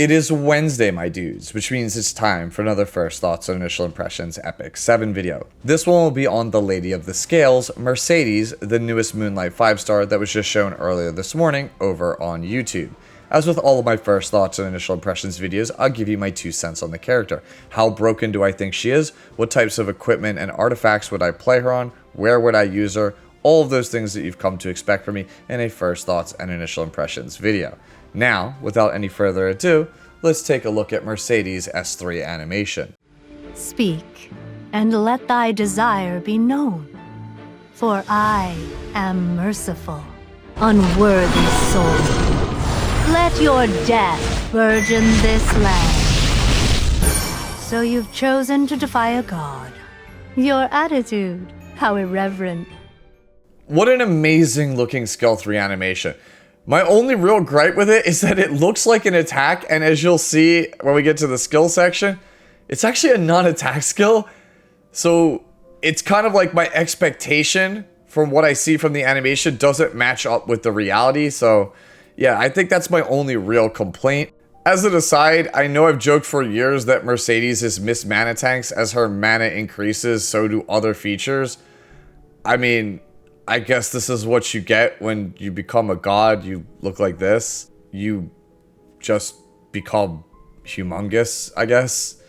It is Wednesday, my dudes, which means it's time for another First Thoughts and Initial Impressions Epic 7 video. This one will be on the Lady of the Scales, Mercedes, the newest Moonlight 5-star that was just shown earlier this morning over on YouTube. As with all of my First Thoughts and Initial Impressions videos, I'll give you my 2 cents on the character. How broken do I think she is? What types of equipment and artifacts would I play her on? Where would I use her? All of those things that you've come to expect from me in a First Thoughts and Initial Impressions video. Now, without any further ado, let's take a look at Mercedes' S3 animation. Speak, and let thy desire be known. For I am merciful, unworthy soul. Let your death burgeon this land. So you've chosen to defy a god. Your attitude, how irreverent. What an amazing looking skill 3 animation. My only real gripe with it is that it looks like an attack, and as you'll see when we get to the skill section, it's actually a non-attack skill. So it's kind of like my expectation from what I see from the animation doesn't match up with the reality. So yeah, I think that's my only real complaint. As an aside, I know I've joked for years that Mercedes is Miss Mana Tanks. As her mana increases, so do other features. I mean, I guess this is what you get when you become a god. You look like this. You just become humongous, I guess.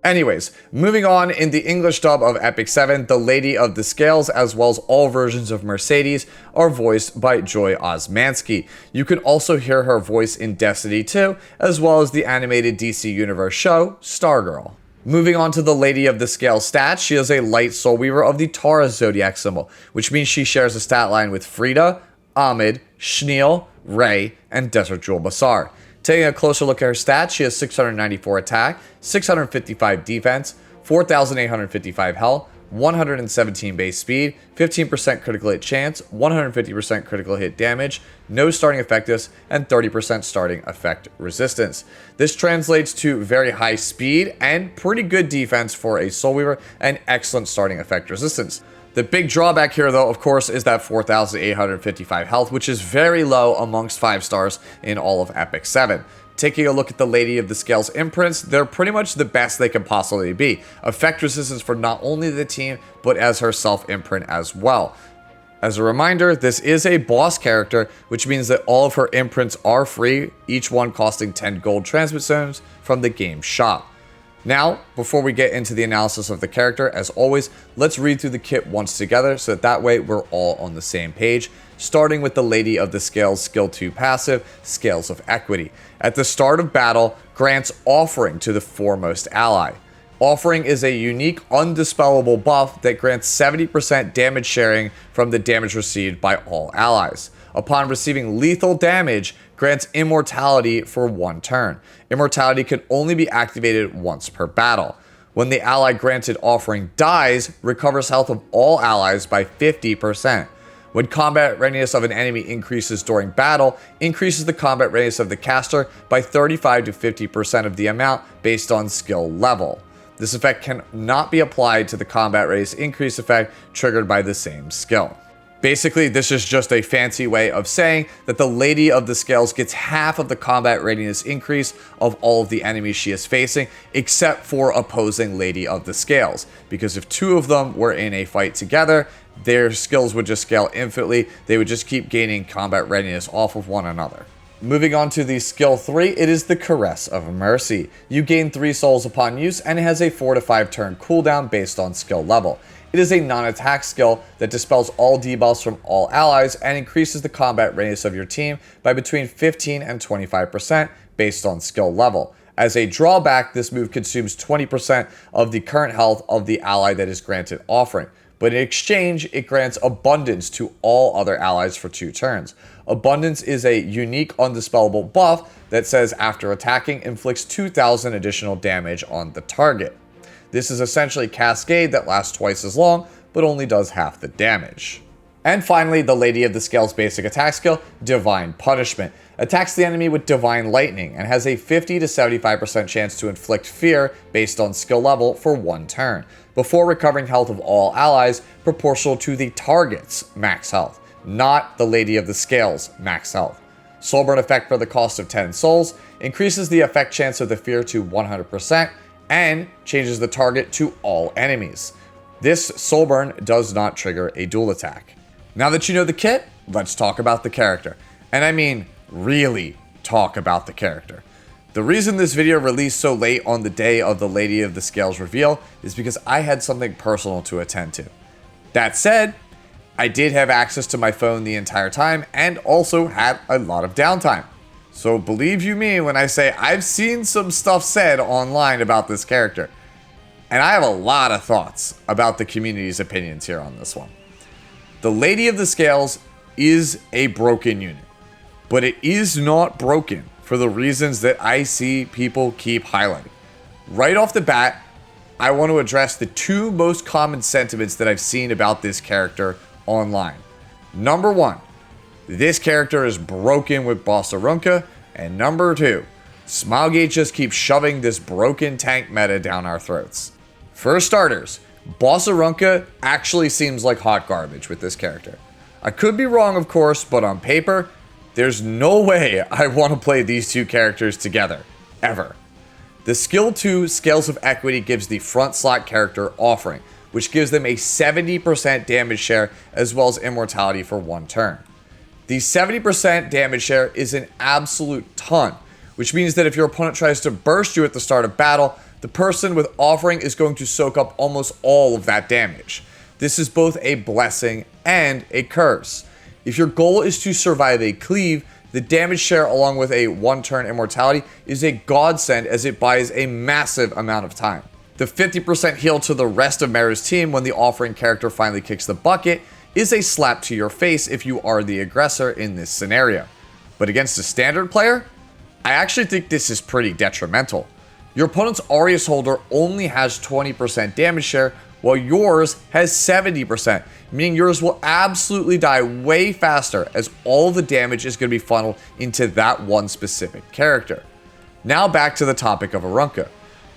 Anyways, moving on, in the English dub of Epic 7, the Lady of the Scales, as well as all versions of Mercedes, are voiced by Joy Osmansky. You can also hear her voice in Destiny 2, as well as the animated DC Universe show, Stargirl. Moving on to the Lady of the Scales stats, she is a light soul weaver of the Taurus zodiac symbol, which means she shares a stat line with Frida, Ahmed, Schneel, Ray, and Desert Jewel Basar. Taking a closer look at her stats, she has 694 attack, 655 defense, 4,855 health, 117 base speed, 15% critical hit chance, 150% critical hit damage, no starting effectiveness, and 30% starting effect resistance. This translates to very high speed and pretty good defense for a Soul Weaver and excellent starting effect resistance. The big drawback here, though, of course, is that 4,855 health, which is very low amongst 5 stars in all of Epic 7. Taking a look at the Lady of the Scales imprints, they're pretty much the best they can possibly be. Effect resistance for not only the team, but as her self-imprint as well. As a reminder, this is a boss character, which means that all of her imprints are free, each one costing 10 gold transmit stones from the game shop. Now, before we get into the analysis of the character, as always, let's read through the kit once together so that way we're all on the same page, starting with the Lady of the Scales Skill 2 passive, Scales of Equity. At the start of battle, grants Offering to the foremost ally. Offering is a unique, undispellable buff that grants 70% damage sharing from the damage received by all allies. Upon receiving lethal damage, grants Immortality for 1 turn. Immortality can only be activated once per battle. When the ally granted Offering dies, recovers health of all allies by 50%. When combat readiness of an enemy increases during battle, increases the combat readiness of the caster by 35 to 50% of the amount based on skill level. This effect cannot be applied to the combat readiness increase effect triggered by the same skill. Basically, this is just a fancy way of saying that the Lady of the Scales gets half of the combat readiness increase of all of the enemies she is facing, except for opposing Lady of the Scales. Because if 2 of them were in a fight together, their skills would just scale infinitely. They would just keep gaining combat readiness off of one another. Moving on to the skill 3, it is the Caress of Mercy. You gain 3 souls upon use, and it has a 4 to 5 turn cooldown based on skill level. It is a non-attack skill that dispels all debuffs from all allies and increases the combat readiness of your team by between 15 and 25% based on skill level. As a drawback, this move consumes 20% of the current health of the ally that is granted Offering. But in exchange, it grants Abundance to all other allies for 2 turns. Abundance is a unique undispellable buff that says after attacking, inflicts 2,000 additional damage on the target. This is essentially Cascade that lasts twice as long, but only does half the damage. And finally, the Lady of the Scales basic attack skill, Divine Punishment. Attacks the enemy with Divine Lightning and has a 50 to 75% chance to inflict fear based on skill level for 1 turn, before recovering health of all allies proportional to the target's max health, not the Lady of the Scales max health. Soulburn effect for the cost of 10 souls, increases the effect chance of the fear to 100%, and changes the target to all enemies. This Soulburn does not trigger a dual attack. Now that you know the kit, let's talk about the character. And I mean, really talk about the character. The reason this video released so late on the day of the Lady of the Scales reveal is because I had something personal to attend to. That said, I did have access to my phone the entire time and also had a lot of downtime. So believe you me when I say I've seen some stuff said online about this character. And I have a lot of thoughts about the community's opinions here on this one. The Lady of the Scales is a broken unit, but it is not broken for the reasons that I see people keep highlighting. Right off the bat, I want to address the two most common sentiments that I've seen about this character online. Number one, this character is broken with Boss Arunca, and number two, Smilegate just keeps shoving this broken tank meta down our throats. For starters, Boss Arunca actually seems like hot garbage with this character. I could be wrong, of course, but on paper, there's no way I want to play these two characters together, ever. The skill 2 Scales of Equity gives the front slot character Offering, which gives them a 70% damage share as well as immortality for one turn. The 70% damage share is an absolute ton, which means that if your opponent tries to burst you at the start of battle, the person with Offering is going to soak up almost all of that damage. This is both a blessing and a curse. If your goal is to survive a cleave, the damage share along with a one-turn immortality is a godsend as it buys a massive amount of time. The 50% heal to the rest of Meru's team when the Offering character finally kicks the bucket is a slap to your face if you are the aggressor in this scenario. But against a standard player, I actually think this is pretty detrimental. Your opponent's Aureus holder only has 20% damage share, while yours has 70%, meaning yours will absolutely die way faster as all the damage is going to be funneled into that one specific character. Now back to the topic of Arunca.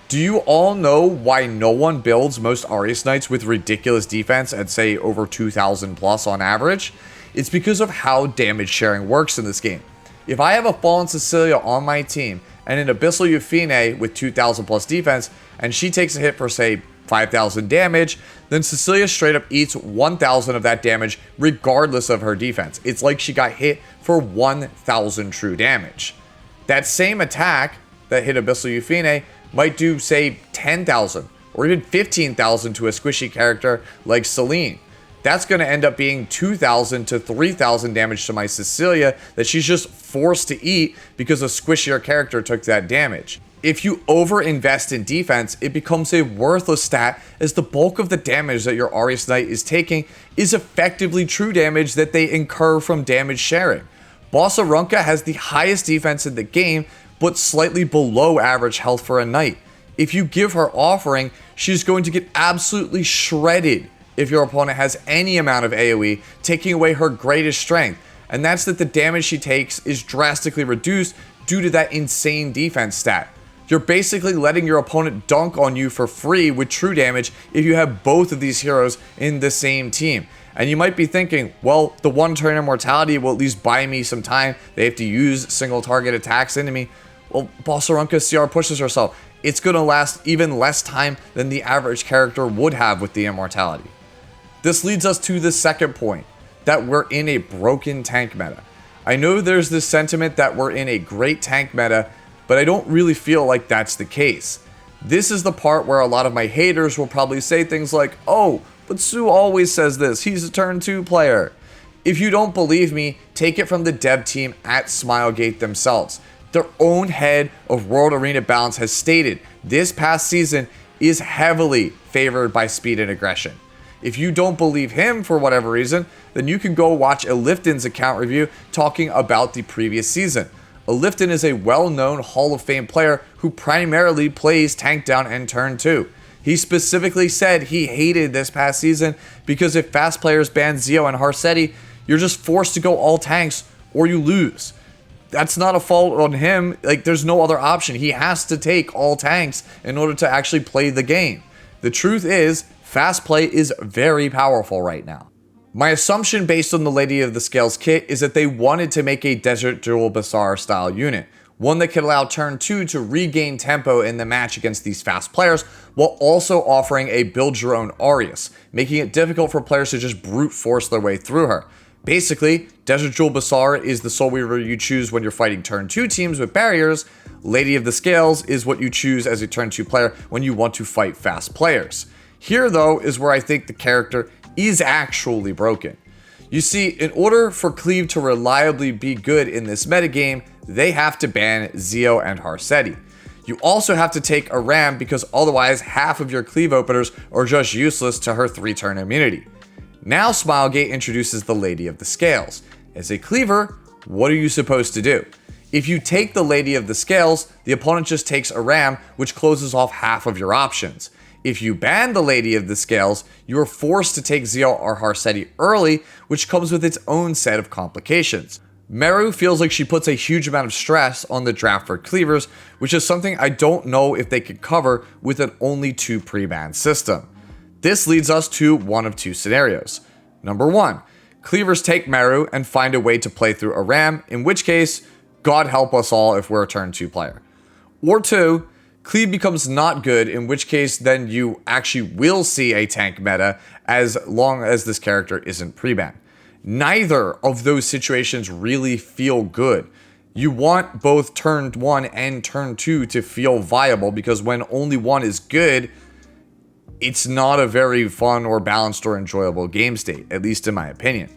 Do you all know why no one builds most Aureus Knights with ridiculous defense at say over 2,000 plus on average? It's because of how damage sharing works in this game. If I have a Fallen Cecilia on my team and an Abyssal Euphine with 2,000 plus defense and she takes a hit for say 5,000 damage, then Cecilia straight up eats 1,000 of that damage regardless of her defense. It's like she got hit for 1,000 true damage. That same attack that hit Abyssal Euphine might do say 10,000 or even 15,000 to a squishy character like Celine. That's going to end up being 2,000 to 3,000 damage to my Cecilia that she's just forced to eat because a squishier character took that damage. If you over-invest in defense, it becomes a worthless stat as the bulk of the damage that your Aureus Knight is taking is effectively true damage that they incur from damage sharing. Boss Arunca has the highest defense in the game, but slightly below average health for a knight. If you give her Offering, she's going to get absolutely shredded if your opponent has any amount of AoE, taking away her greatest strength. And that's that the damage she takes is drastically reduced due to that insane defense stat. You're basically letting your opponent dunk on you for free with true damage if you have both of these heroes in the same team. And you might be thinking, well, the one-turn immortality will at least buy me some time. They have to use single target attacks into me. Well, Boss Arunca CR pushes herself. It's going to last even less time than the average character would have with the immortality. This leads us to the second point, that we're in a broken tank meta. I know there's this sentiment that we're in a great tank meta, but I don't really feel like that's the case. This is the part where a lot of my haters will probably say things like, oh, but Sue always says this, he's a turn 2 player. If you don't believe me, take it from the dev team at Smilegate themselves. Their own head of World Arena Balance has stated this past season is heavily favored by speed and aggression. If you don't believe him for whatever reason, then you can go watch Alifton's account review talking about the previous season. Alifton is a well-known Hall of Fame player who primarily plays tank down and turn 2. He specifically said he hated this past season because if fast players ban Zio and Harsetti, you're just forced to go all tanks or you lose. That's not a fault on him. Like, there's no other option. He has to take all tanks in order to actually play the game. The truth is, fast play is very powerful right now. My assumption based on the Lady of the Scales kit is that they wanted to make a Desert Jewel Bazaar style unit, one that could allow turn 2 to regain tempo in the match against these fast players, while also offering a build your own Arius, making it difficult for players to just brute force their way through her. Basically, Desert Jewel Bazaar is the Soul Weaver you choose when you're fighting turn 2 teams with barriers. Lady of the Scales is what you choose as a turn 2 player when you want to fight fast players. Here though is where I think the character is actually broken. You see, in order for Cleave to reliably be good in this metagame, they have to ban Zio and Harsetti. You also have to take a Ram because otherwise half of your Cleave openers are just useless to her 3-turn immunity. Now Smilegate introduces the Lady of the Scales. As a cleaver, what are you supposed to do? If you take the Lady of the Scales, the opponent just takes a Ram, which closes off half of your options. If you ban the Lady of the Scales, you are forced to take Zio or Harsetti early, which comes with its own set of complications. Meru feels like she puts a huge amount of stress on the draft for cleavers, which is something I don't know if they could cover with an only 2 pre-ban system. This leads us to one of 2 scenarios. Number 1, cleavers take Meru and find a way to play through a Ram, in which case, God help us all if we're a turn 2 player. Or 2, Cleave becomes not good, in which case then you actually will see a tank meta as long as this character isn't pre-ban. Neither of those situations really feel good. You want both turn 1 and turn 2 to feel viable, because when only one is good, it's not a very fun or balanced or enjoyable game state, at least in my opinion.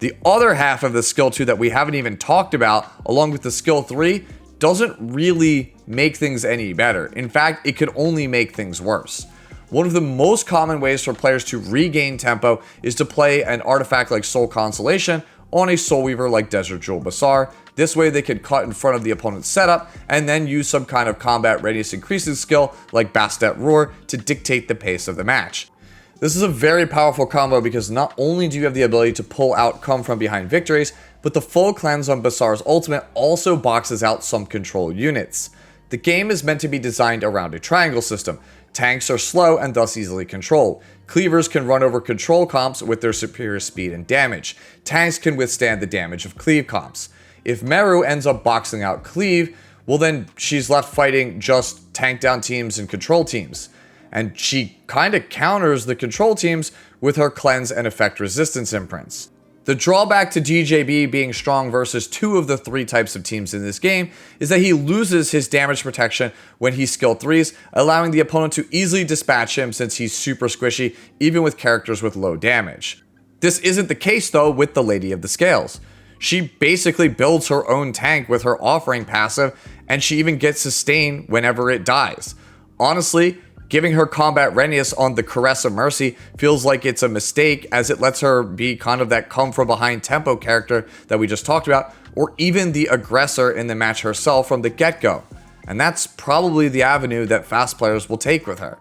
The other half of the skill 2 that we haven't even talked about, along with the skill 3, doesn't really make things any better. In fact, it could only make things worse. One of the most common ways for players to regain tempo is to play an artifact like Soul Consolation on a Soul Weaver like Desert Jewel Bazaar. This way they could cut in front of the opponent's setup and then use some kind of combat readiness increasing skill like Bastet Roar to dictate the pace of the match. This is a very powerful combo because not only do you have the ability to pull out come from behind victories, but the full cleanse on Bazaar's ultimate also boxes out some control units. The game is meant to be designed around a triangle system. Tanks are slow and thus easily controlled. Cleavers can run over control comps with their superior speed and damage. Tanks can withstand the damage of cleave comps. If Meru ends up boxing out Cleave, well then she's left fighting just tank down teams and control teams. And she kinda counters the control teams with her cleanse and effect resistance imprints. The drawback to DJB being strong versus 2 of the 3 types of teams in this game is that he loses his damage protection when he skill 3s, allowing the opponent to easily dispatch him since he's super squishy, even with characters with low damage. This isn't the case though with the Lady of the Scales. She basically builds her own tank with her offering passive, and she even gets sustain whenever it dies. Honestly, giving her combat readiness on the Caress of Mercy feels like it's a mistake, as it lets her be kind of that come from behind tempo character that we just talked about, or even the aggressor in the match herself from the get-go. And that's probably the avenue that fast players will take with her.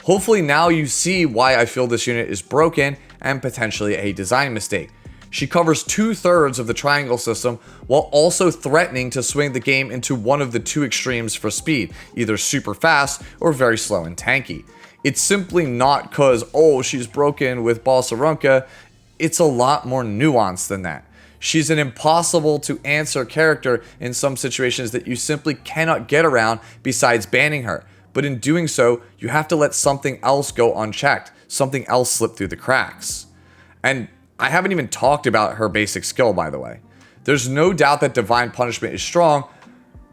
Hopefully now you see why I feel this unit is broken and potentially a design mistake. She covers 2/3 of the triangle system while also threatening to swing the game into one of the 2 extremes for speed, either super fast or very slow and tanky. It's simply not cause, oh, she's broken with Balsarunka. It's a lot more nuanced than that. She's an impossible to answer character in some situations that you simply cannot get around besides banning her. But in doing so, you have to let something else go unchecked, something else slip through the cracks. And I haven't even talked about her basic skill, by the way. There's no doubt that Divine Punishment is strong,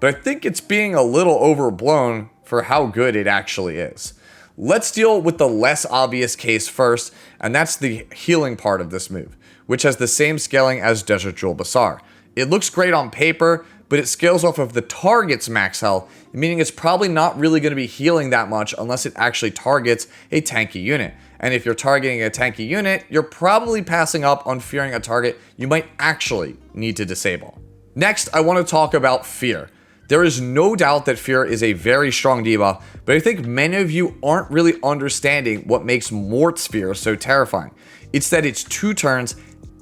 but I think it's being a little overblown for how good it actually is. Let's deal with the less obvious case first, and that's the healing part of this move, which has the same scaling as Desert Jewel Bazaar. It looks great on paper, but it scales off of the target's max health, meaning it's probably not really going to be healing that much unless it actually targets a tanky unit. And if you're targeting a tanky unit, you're probably passing up on fearing a target you might actually need to disable. Next, I want to talk about Fear. There is no doubt that Fear is a very strong debuff, but I think many of you aren't really understanding what makes Mort's Fear so terrifying. It's that it's 2 turns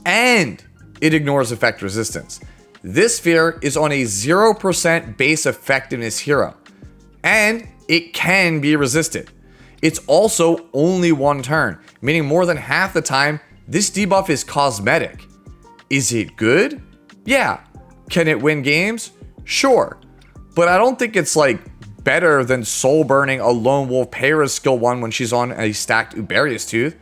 and it ignores effect resistance. This Fear is on a 0% base effectiveness hero, and it can be resisted. It's also only 1 turn, meaning more than half the time, This debuff is cosmetic. Is it good? Yeah. Can it win games? Sure. But I don't think it's like better than soul burning a lone wolf Payra's skill 1 when she's on a stacked Uberius Tooth.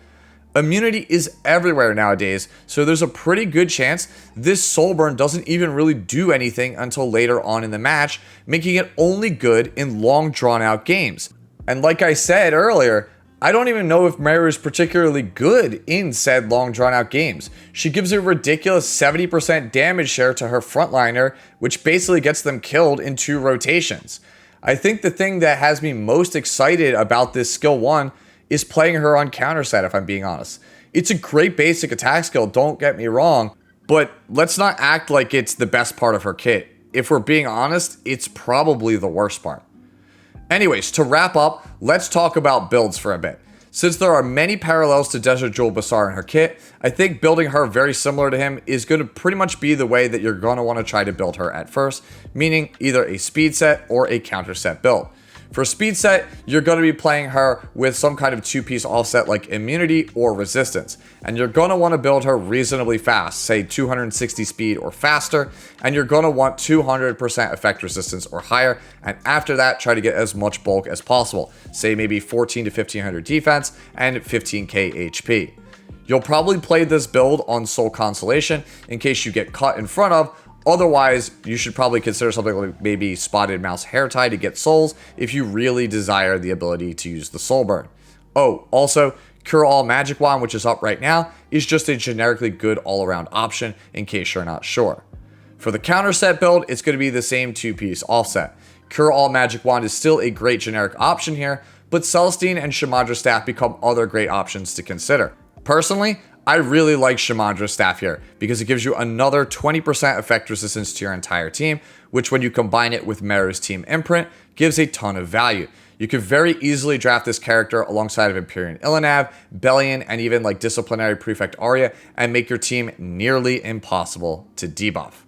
Immunity is everywhere nowadays, so there's a pretty good chance this soul burn doesn't even really do anything until later on in the match, making it only good in long drawn out games. And like I said earlier, I don't even know if Meru is particularly good in said long drawn out games. She gives a ridiculous 70% damage share to her frontliner, which basically gets them killed in 2 rotations. I think the thing that has me most excited about this skill 1 is playing her on counter set, if I'm being honest. It's a great basic attack skill, don't get me wrong, but let's not act like it's the best part of her kit. If we're being honest, it's probably the worst part. Anyways, to wrap up, let's talk about builds for a bit. Since there are many parallels to Desert Jewel Basar in her kit, I think building her very similar to him is going to pretty much be the way that you're going to want to try to build her at first, meaning either a speed set or a counter set build. For speed set, you're going to be playing her with some kind of 2-piece offset like immunity or resistance. And you're going to want to build her reasonably fast, say 260 speed or faster. And you're going to want 200% effect resistance or higher. And after that, try to get as much bulk as possible. Say maybe 14 to 1500 defense and 15k HP. You'll probably play this build on Soul Consolation in case you get cut in front of. Otherwise, you should probably consider something like maybe Spotted Mouse Hair Tie to get souls if you really desire the ability to use the soul burn. Oh, also, Cure All Magic Wand, which is up right now, is just a generically good all-around option in case you're not sure. For the counter set build, it's going to be the same 2-piece offset. Cure All Magic Wand is still a great generic option here, but Celestine and Shamadra Staff become other great options to consider. Personally, I really like Shamadra Staff here because it gives you another 20% effect resistance to your entire team, which when you combine it with Meru's team imprint, gives a ton of value. You could very easily draft this character alongside of Empyrean Illinev, Bellion, and even like Disciplinary Prefect Arya and make your team nearly impossible to debuff.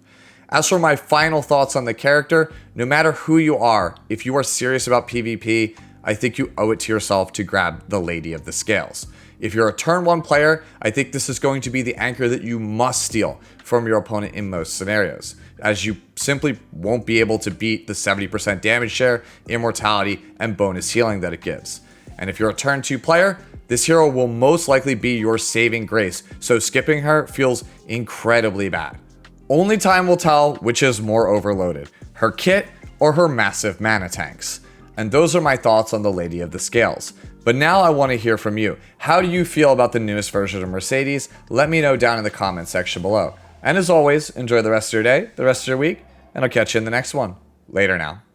As for my final thoughts on the character, no matter who you are, if you are serious about PvP, I think you owe it to yourself to grab the Lady of the Scales. If you're a turn 1 player, I think this is going to be the anchor that you must steal from your opponent in most scenarios, as you simply won't be able to beat the 70% damage share, immortality, and bonus healing that it gives. And if you're a turn 2 player, this hero will most likely be your saving grace, so skipping her feels incredibly bad. Only time will tell which is more overloaded, her kit or her massive mana tanks. And those are my thoughts on the Lady of the Scales. But now I want to hear from you. How do you feel about the newest version of Mercedes? Let me know down in the comment section below. And as always, enjoy the rest of your day, the rest of your week, and I'll catch you in the next one. Later now.